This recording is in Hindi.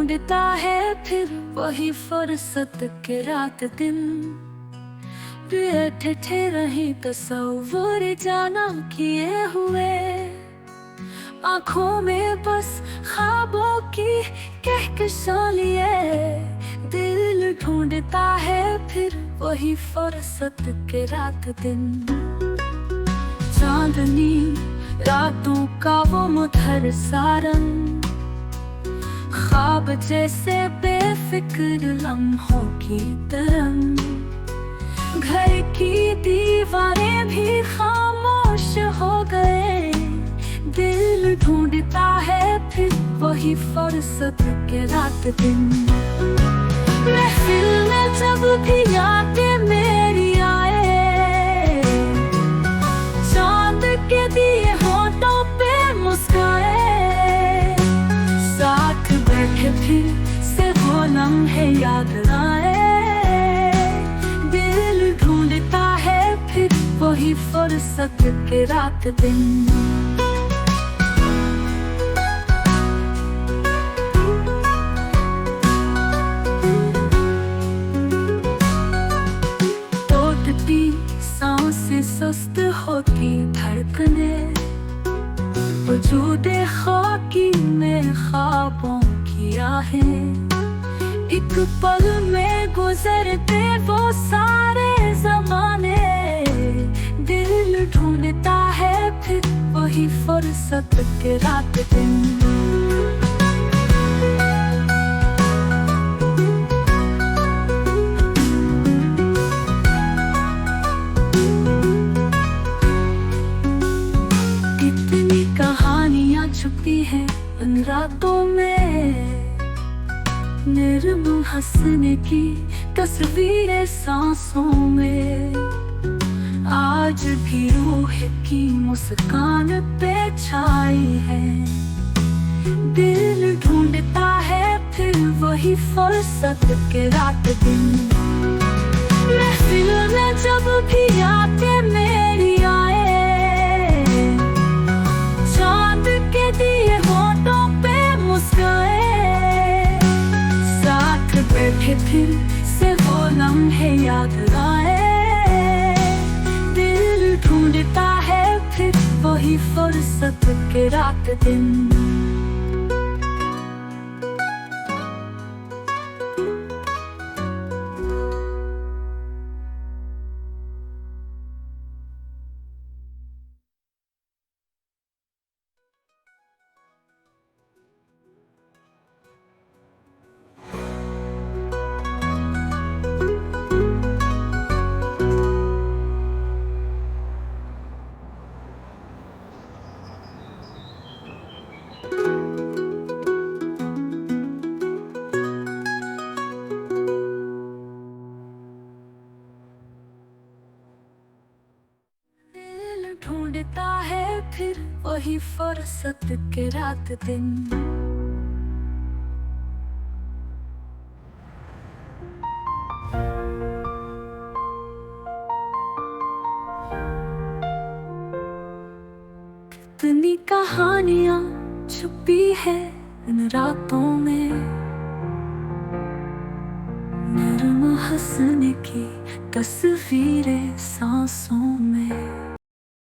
ढूंढता है फिर वही फुर्सत के रात दिन। बैठे रही तस्वीर जाना किए हुए, आंखों में बस ख्वाबों की कहकशां लिए। दिल ढूंढता है फिर वही फुर्सत के रात दिन। चांदनी रातों का वो मुखर सारंग, ख्वाब जैसे बेफिक्र लम्हों की तरंग। घर की दीवारें भी खामोश हो गए, दिल ढूंढता है फिर वही फुर्सत के रात दिन। महफिल में जब भी यादें मेरी आए, चांद के दिए होठों पे मुस्काए। साथ बैठे फिर से वो लम्हे याद आए, दिल ढूंढता है फिर वही फुर्सत के रात दिन। सांसें सुस्त होती धड़कने, वजूदे खाकी में ख्वाबों की आहें। एक पल में गुजरते वो सारे जमाने, दिल ढूंढता है फिर वही फुर्सत के रात दिन। छुपी है इन रातों में, निर्मल हंसने की तस्वीरें सांसों में। आज भी रूह की मुस्कान पे छाई है, दिल ढूंढता है फिर वही फुर्सत के रात दिन। महफिल में जब भी यादें मेरी आए, दिए होठों पे मुस्काए। साथ बैठे फिर से वो लम्हे याद आए, दिल ढूंढता है फिर वही फुर्सत के रात दिन। ढूंढता है फिर वही फुर्सत के रात दिन। कितनी कहानियां छुपी है इन रातों में, नर्म हंसने की तस्वीरें सांसों में।